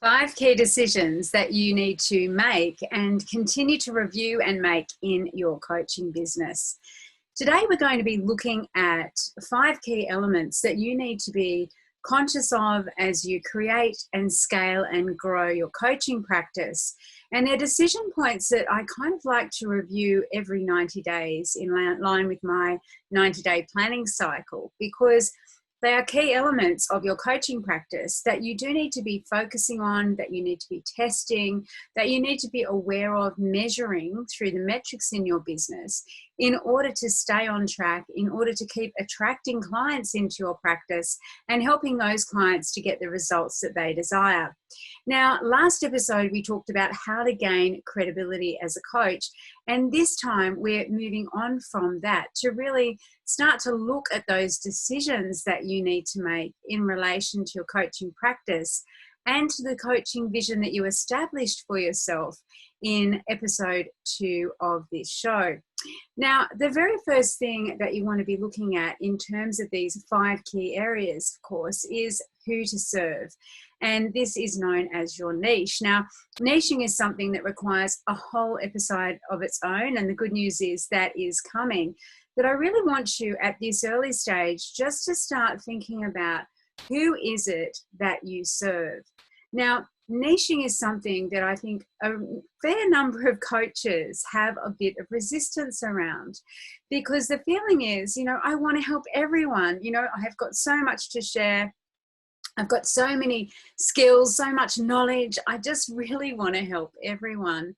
5 key decisions that you need to make and continue to review and make in your coaching business. Today, we're going to be looking at 5 key elements that you need to be conscious of as you create and scale and grow your coaching practice. And they're decision points that I kind of like to review every 90 days in line with my 90-day planning cycle, because they are key elements of your coaching practice that you do need to be focusing on, that you need to be testing, that you need to be aware of measuring through the metrics in your business in order to stay on track, in order to keep attracting clients into your practice and helping those clients to get the results that they desire. Now, last episode, we talked about how to gain credibility as a coach. And this time we're moving on from that to really start to look at those decisions that you need to make in relation to your coaching practice and to the coaching vision that you established for yourself in episode 2 of this show. Now, the very first thing that you want to be looking at in terms of these 5 key areas, of course, is who to serve. And this is known as your niche. Now, niching is something that requires a whole episode of its own. And the good news is that is coming. But I really want you at this early stage just to start thinking about who is it that you serve. Now, niching is something that I think a fair number of coaches have a bit of resistance around, because the feeling is, I want to help everyone. I have got so much to share. I've got so many skills, so much knowledge. I just really want to help everyone.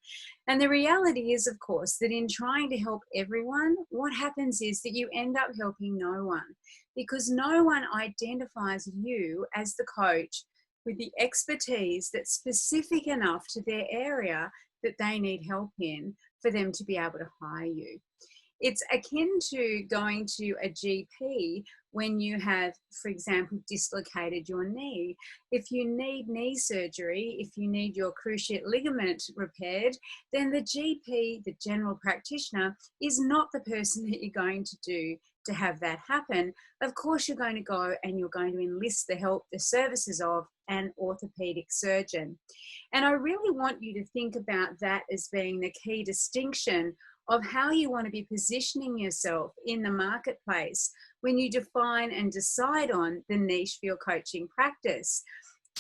And the reality is, of course, that in trying to help everyone, what happens is that you end up helping no one, because no one identifies you as the coach with the expertise that's specific enough to their area that they need help in for them to be able to hire you. It's akin to going to a GP when you have, for example, dislocated your knee. If you need knee surgery, if you need your cruciate ligament repaired, then the GP, the general practitioner, is not the person that you're going to do to have that happen. Of course, you're going to go and you're going to enlist the help, the services of an orthopedic surgeon. And I really want you to think about that as being the key distinction of how you want to be positioning yourself in the marketplace when you define and decide on the niche for your coaching practice.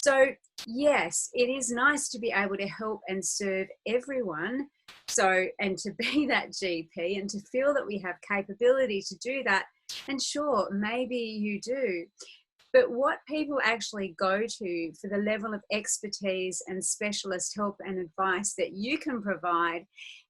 So yes, it is nice to be able to help and serve everyone. And to be that GP and to feel that we have capability to do that. And sure, maybe you do. But what people actually go to for the level of expertise and specialist help and advice that you can provide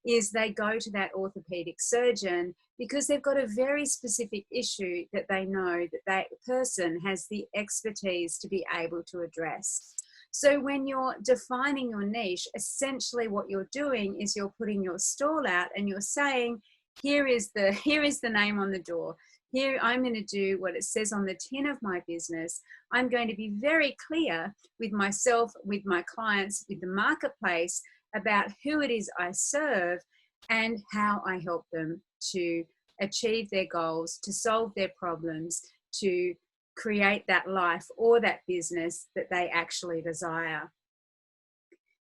is they go to that orthopedic surgeon because they've got a very specific issue that they know that person has the expertise to be able to address. So when you're defining your niche, essentially what you're doing is you're putting your stall out and you're saying, here is the name on the door. Here, I'm going to do what it says on the tin of my business. I'm going to be very clear with myself, with my clients, with the marketplace about who it is I serve and how I help them to achieve their goals, to solve their problems, to create that life or that business that they actually desire.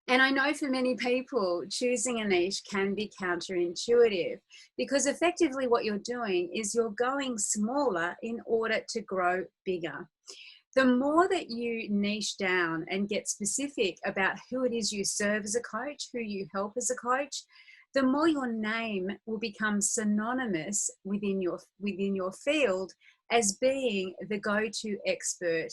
And I know for many people, choosing a niche can be counterintuitive, because effectively what you're doing is you're going smaller in order to grow bigger. The more that you niche down and get specific about who it is you serve as a coach, who you help as a coach, the more your name will become synonymous within your field as being the go-to expert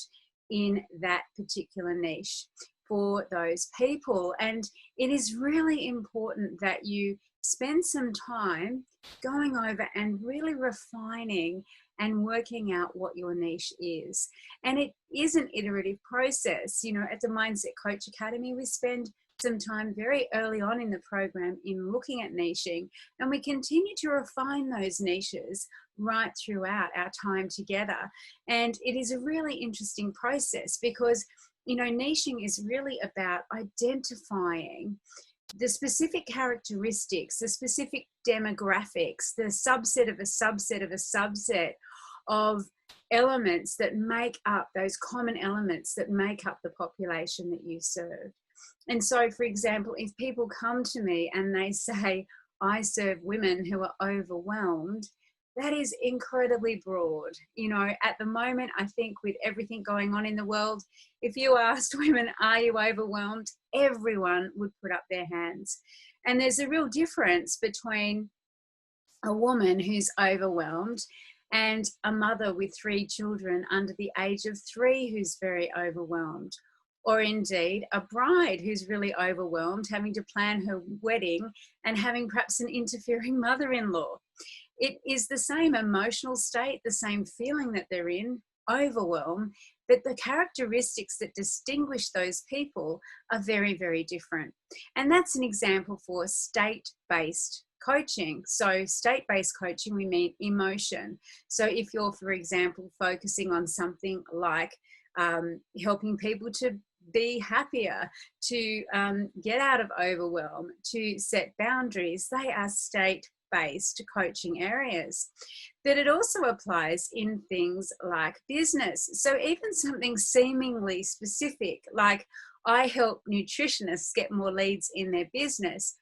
in that particular niche for those people. And it is really important that you spend some time going over and really refining and working out what your niche is. And it is an iterative process. At the Mindset Coach Academy, we spend some time very early on in the program in looking at niching, and we continue to refine those niches right throughout our time together. And it is a really interesting process because niching is really about identifying the specific characteristics, the specific demographics, the subset of a subset of a subset of elements that make up those common elements that make up the population that you serve. And so, for example, if people come to me and they say, I serve women who are overwhelmed, that is incredibly broad. You know, at the moment, I think with everything going on in the world, if you asked women, are you overwhelmed? Everyone would put up their hands. And there's a real difference between a woman who's overwhelmed and a mother with 3 children under the age of 3 who's very overwhelmed. Or indeed a bride who's really overwhelmed, having to plan her wedding and having perhaps an interfering mother-in-law. It is the same emotional state, the same feeling that they're in, overwhelm, but the characteristics that distinguish those people are very, very different. And that's an example for state-based coaching. So state-based coaching, we mean emotion. So if you're, for example, focusing on something like helping people to be happier, to get out of overwhelm, to set boundaries, they are state-based coaching areas. But it also applies in things like business. So even something seemingly specific, like I help nutritionists get more leads in their business,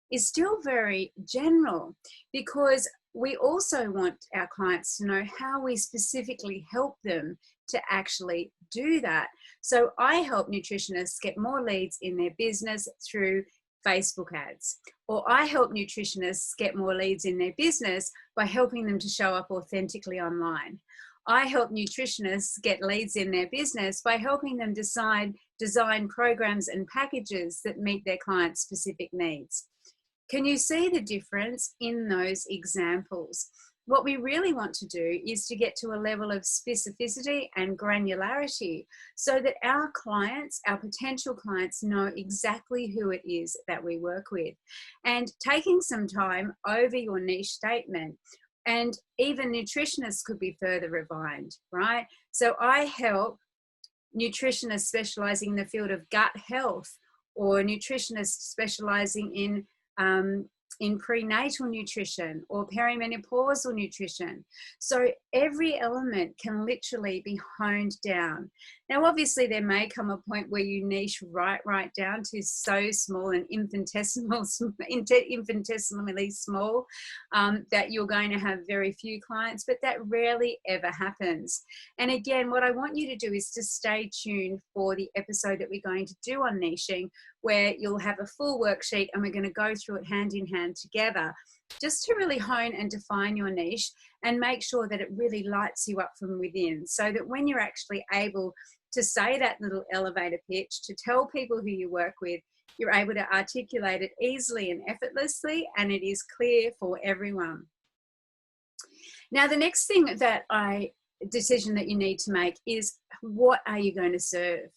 is still very general, because we also want our clients to know how we specifically help them to actually do that. So I help nutritionists get more leads in their business through Facebook ads, or I help nutritionists get more leads in their business by helping them to show up authentically online. I help nutritionists get leads in their business by helping them design programs and packages that meet their clients' specific needs. Can you see the difference in those examples? What we really want to do is to get to a level of specificity and granularity so that our clients, our potential clients, know exactly who it is that we work with. And taking some time over your niche statement, and even nutritionists could be further refined, right? So I help nutritionists specializing in the field of gut health, or nutritionists specializing in prenatal nutrition or perimenopausal nutrition. So every element can literally be honed down. Now, obviously, there may come a point where you niche right down to so small and infinitesimally small that you're going to have very few clients, but that rarely ever happens. And again, what I want you to do is to stay tuned for the episode that we're going to do on niching, where you'll have a full worksheet and we're going to go through it hand in hand together, just to really hone and define your niche and make sure that it really lights you up from within, so that when you're actually able to say that little elevator pitch, to tell people who you work with, you're able to articulate it easily and effortlessly, and it is clear for everyone. Now, the next decision that you need to make is, what are you going to serve?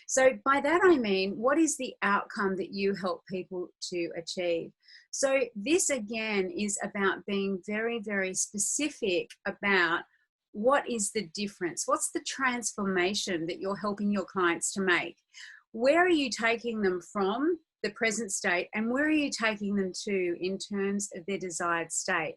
So by that I mean, what is the outcome that you help people to achieve? So this again is about being very, very specific about what is the difference? What's the transformation that you're helping your clients to make? Where are you taking them from the present state, and where are you taking them to in terms of their desired state?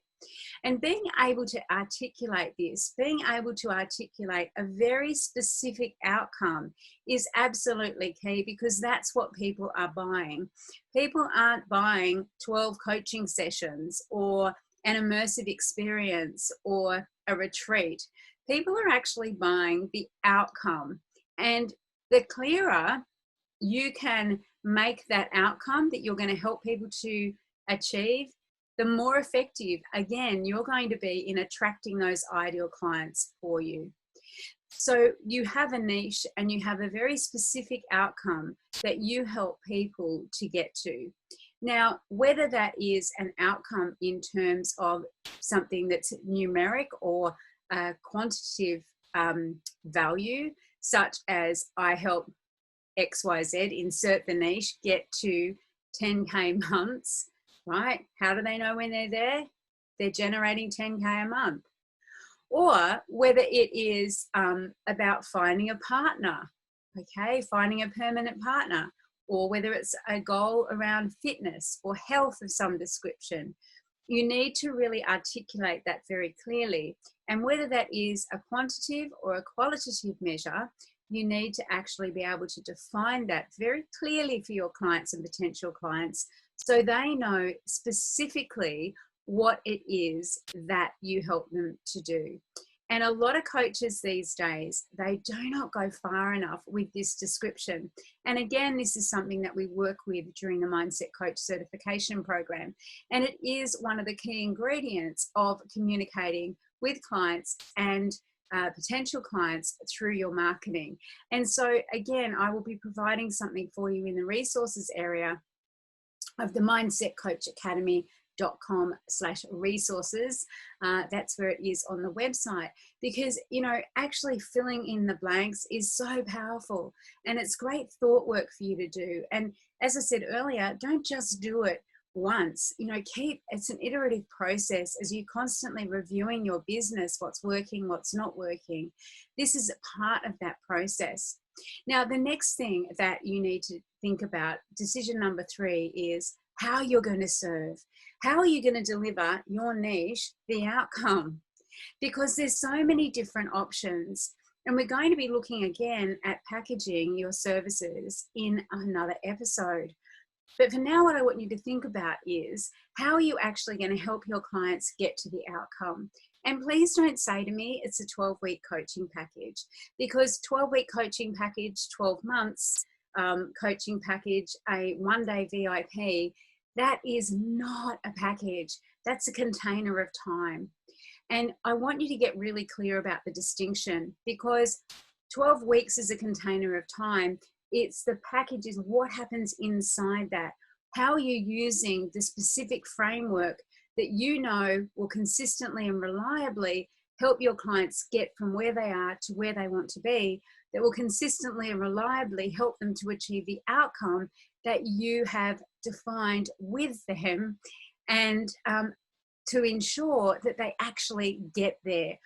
And being able to articulate this, being able to articulate a very specific outcome is absolutely key, because that's what people are buying. People aren't buying 12 coaching sessions or an immersive experience or a retreat. People are actually buying the outcome. And the clearer you can make that outcome that you're going to help people to achieve, the more effective, again, you're going to be in attracting those ideal clients for you. So you have a niche and you have a very specific outcome that you help people to get to. Now, whether that is an outcome in terms of something that's numeric or quantitative value, such as I help XYZ, insert the niche, get to 10K months, right? How do they know when they're there? They're generating 10K a month. Or whether it is about finding a partner, okay, finding a permanent partner, or whether it's a goal around fitness or health of some description. You need to really articulate that very clearly. And whether that is a quantitative or a qualitative measure, you need to actually be able to define that very clearly for your clients and potential clients so they know specifically what it is that you help them to do. And a lot of coaches these days, they do not go far enough with this description. And again, this is something that we work with during the Mindset Coach certification program. And it is one of the key ingredients of communicating with clients and potential clients through your marketing. And so again, I will be providing something for you in the resources area of the Mindset Coach Academy.com/resources. That's where it is on the website, because actually filling in the blanks is so powerful, and it's great thought work for you to do. And as I said earlier, don't just do it once. It's an iterative process as you constantly reviewing your business, what's working, what's not working. This is a part of that process. Now, the next thing that you need to think about, decision number 3, is how you're going to serve. How are you going to deliver your niche the outcome? Because there's so many different options. And we're going to be looking again at packaging your services in another episode. But for now, what I want you to think about is how are you actually going to help your clients get to the outcome? And please don't say to me it's a 12-week coaching package, because 12-week coaching package, 12 months coaching package, a 1-day VIP, that is not a package. That's a container of time. And I want you to get really clear about the distinction, because 12 weeks is a container of time. It's the package is what happens inside that. How are you using the specific framework that will consistently and reliably help your clients get from where they are to where they want to be, that will consistently and reliably help them to achieve the outcome that you have defined with them, and to ensure that they actually get there.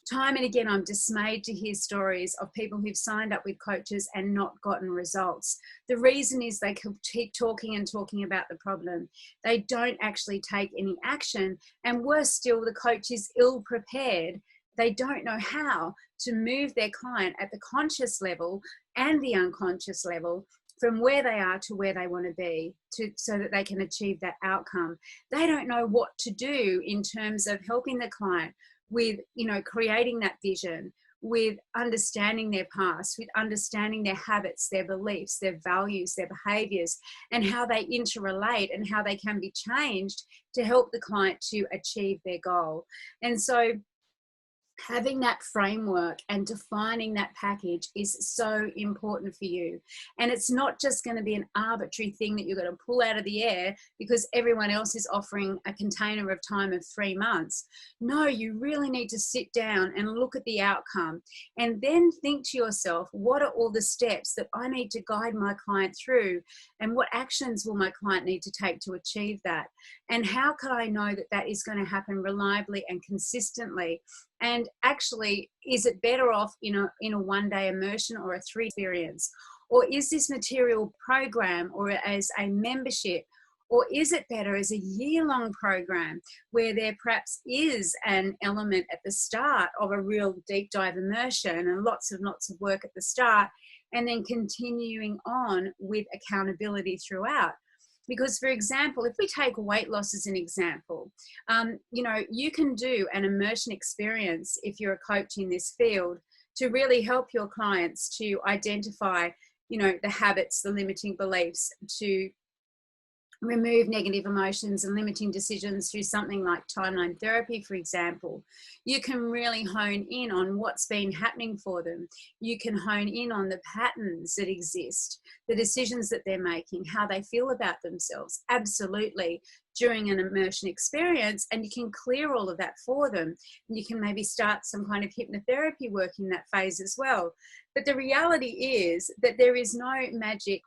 Time and again, I'm dismayed to hear stories of people who've signed up with coaches and not gotten results. The reason is they keep talking and talking about the problem. They don't actually take any action. And worse still, the coach is ill prepared. They don't know how to move their client at the conscious level and the unconscious level from where they are to where they want to be, so that they can achieve that outcome. They don't know what to do in terms of helping the client with, creating that vision, with understanding their past, with understanding their habits, their beliefs, their values, their behaviors, and how they interrelate and how they can be changed to help the client to achieve their goal. And so having that framework and defining that package is so important for you. And it's not just going to be an arbitrary thing that you're going to pull out of the air because everyone else is offering a container of time of 3 months. No, you really need to sit down and look at the outcome and then think to yourself, what are all the steps that I need to guide my client through, and what actions will my client need to take to achieve that? And how can I know that that is going to happen reliably and consistently? And actually, is it better off in a 1-day immersion or a 3 experience? Or is this material program or as a membership? Or is it better as a year-long program where there perhaps is an element at the start of a real deep dive immersion and lots of work at the start, and then continuing on with accountability throughout? Because, for example, if we take weight loss as an example, you can do an immersion experience if you're a coach in this field to really help your clients to identify, the habits, the limiting beliefs, to remove negative emotions and limiting decisions through something like timeline therapy, for example. You can really hone in on what's been happening for them. You can hone in on the patterns that exist, the decisions that they're making, how they feel about themselves, absolutely, during an immersion experience, and you can clear all of that for them. And you can maybe start some kind of hypnotherapy work in that phase as well. But the reality is that there is no magic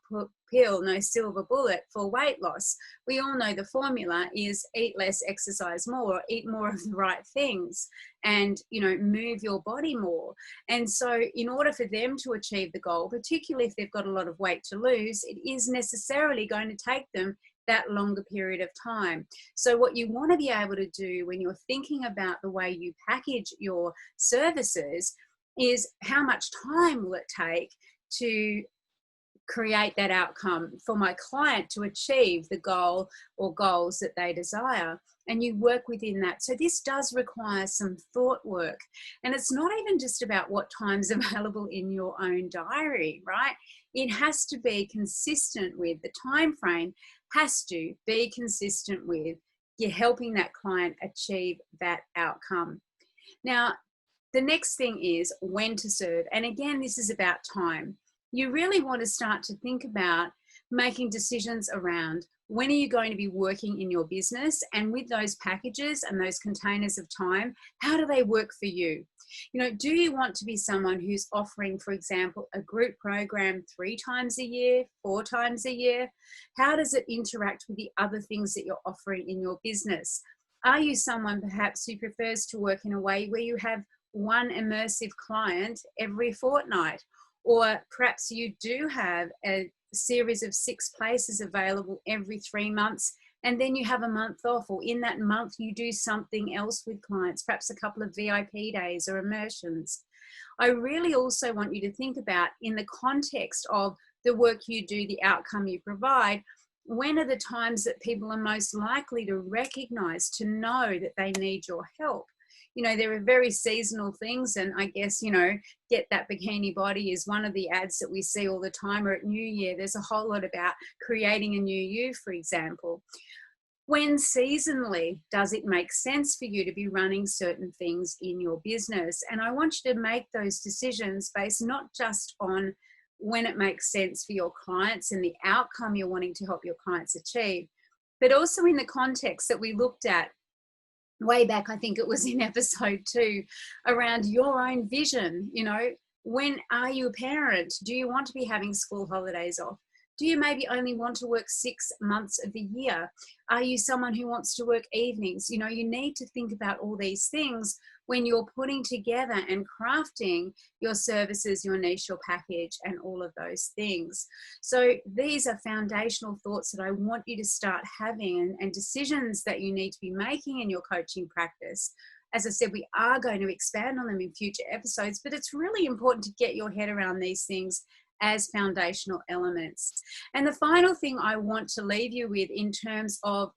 pill, no silver bullet for weight loss. We all know the formula is eat less, exercise more, eat more of the right things, and, move your body more. And so in order for them to achieve the goal, particularly if they've got a lot of weight to lose, it is necessarily going to take them that longer period of time. So what you want to be able to do when you're thinking about the way you package your services is how much time will it take to create that outcome for my client to achieve the goal or goals that they desire, and you work within that. So this does require some thought work, and it's not even just about what time's available in your own diary, right? It has to be consistent with the time frame, has to be consistent with you're helping that client achieve that outcome. Now, the next thing is when to serve, and again, this is about time. You really want to start to think about making decisions around when are you going to be working in your business, and with those packages and those containers of time, how do they work for you? You know, do you want to be someone who's offering, for example, a group program 3 times a year, 4 times a year? How does it interact with the other things that you're offering in your business? Are you someone perhaps who prefers to work in a way where you have one immersive client every fortnight? Or perhaps you do have a series of 6 places available every 3 months, and then you have a month off, or in that month you do something else with clients, perhaps a couple of VIP days or immersions. I really also want you to think about, in the context of the work you do, the outcome you provide, when are the times that people are most likely to recognize, to know that they need your help? You know, there are very seasonal things, and I guess, you know, Get That Bikini Body is one of the ads that we see all the time, or at New Year, there's a whole lot about creating a new you, for example. When seasonally does it make sense for you to be running certain things in your business? And I want you to make those decisions based not just on when it makes sense for your clients and the outcome you're wanting to help your clients achieve, but also in the context that we looked at way back, I think it was in episode 2, around your own vision. You know, when are you a parent? Do you want to be having school holidays off? Do you maybe only want to work 6 months of the year? Are you someone who wants to work evenings? You know, you need to think about all these things when you're putting together and crafting your services, your niche, your package, and all of those things. So these are foundational thoughts that I want you to start having, and decisions that you need to be making in your coaching practice. As I said, we are going to expand on them in future episodes, but it's really important to get your head around these things as foundational elements. And the final thing I want to leave you with in terms of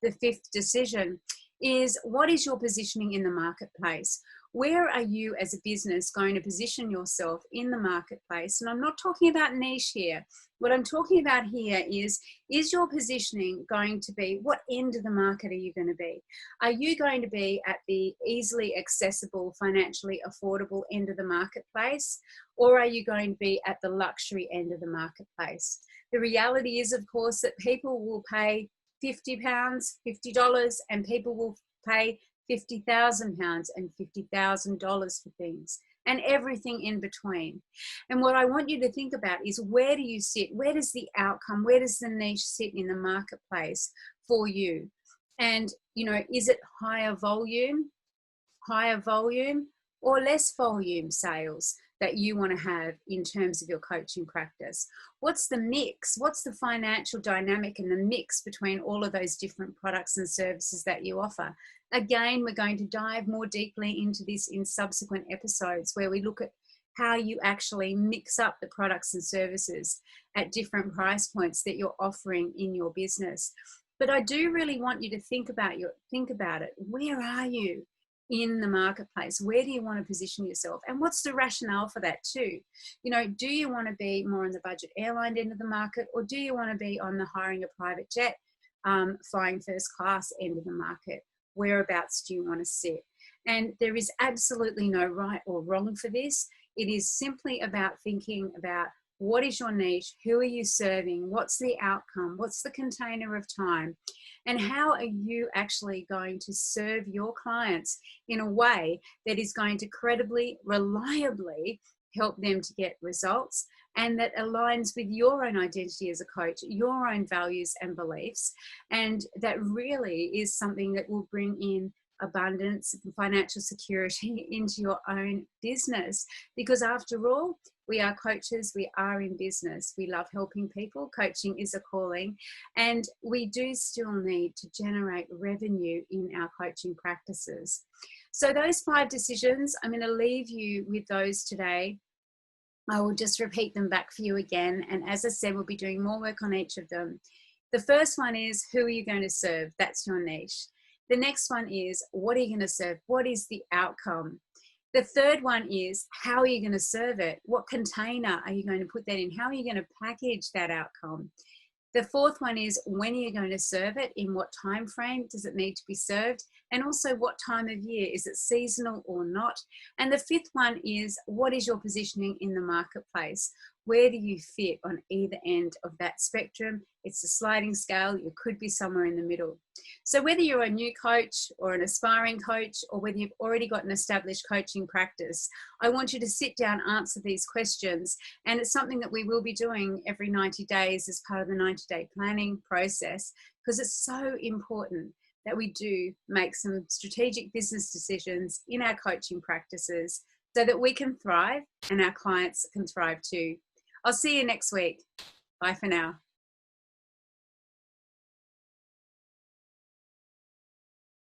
the 5th decision is, what is your positioning in the marketplace? Where are you as a business going to position yourself in the marketplace? And I'm not talking about niche here. What I'm talking about here is your positioning going to be, what end of the market are you going to be? Are you going to be at the easily accessible, financially affordable end of the marketplace? Or are you going to be at the luxury end of the marketplace? The reality is, of course, that people will pay £50, $50, and people will pay £50,000 and $50,000 for things, and everything in between. And what I want you to think about is, where do you sit? Where does the outcome, where does the niche sit in the marketplace for you? And, you know, is it higher volume, or less volume sales that you want to have in terms of your coaching practice? What's the mix? What's the financial dynamic and the mix between all of those different products and services that you offer? Again, we're going to dive more deeply into this in subsequent episodes, where we look at how you actually mix up the products and services at different price points that you're offering in your business. But I do really want you to think about it. Where are you in the marketplace? Where do you want to position yourself? And what's the rationale for that too? You know, do you want to be more on the budget airline end of the market, or do you want to be on the hiring a private jet, flying first class end of the market? Whereabouts do you want to sit? And there is absolutely no right or wrong for this. It is simply about thinking about, what is your niche? Who are you serving? What's the outcome? What's the container of time? And how are you actually going to serve your clients in a way that is going to credibly, reliably help them to get results, and that aligns with your own identity as a coach, your own values and beliefs, and that really is something that will bring in abundance and financial security into your own business. Because after all, we are coaches, we are in business, we love helping people, coaching is a calling, and we do still need to generate revenue in our coaching practices. So those 5 decisions, I'm going to leave you with those today. I will just repeat them back for you again. And as I said, we'll be doing more work on each of them. The first one is, who are you going to serve? That's your niche. The next one is, what are you going to serve? What is the outcome? The third one is, how are you going to serve it? What container are you going to put that in? How are you going to package that outcome? The fourth one is, when are you going to serve it? In what time frame does it need to be served? And also, what time of year? Is it seasonal or not? And the fifth one is, what is your positioning in the marketplace? Where do you fit on either end of that spectrum? It's a sliding scale. You could be somewhere in the middle. So whether you're a new coach or an aspiring coach, or whether you've already got an established coaching practice, I want you to sit down, answer these questions. And it's something that we will be doing every 90 days as part of the 90-day planning process, because it's so important that we do make some strategic business decisions in our coaching practices so that we can thrive and our clients can thrive too. I'll see you next week. Bye for now.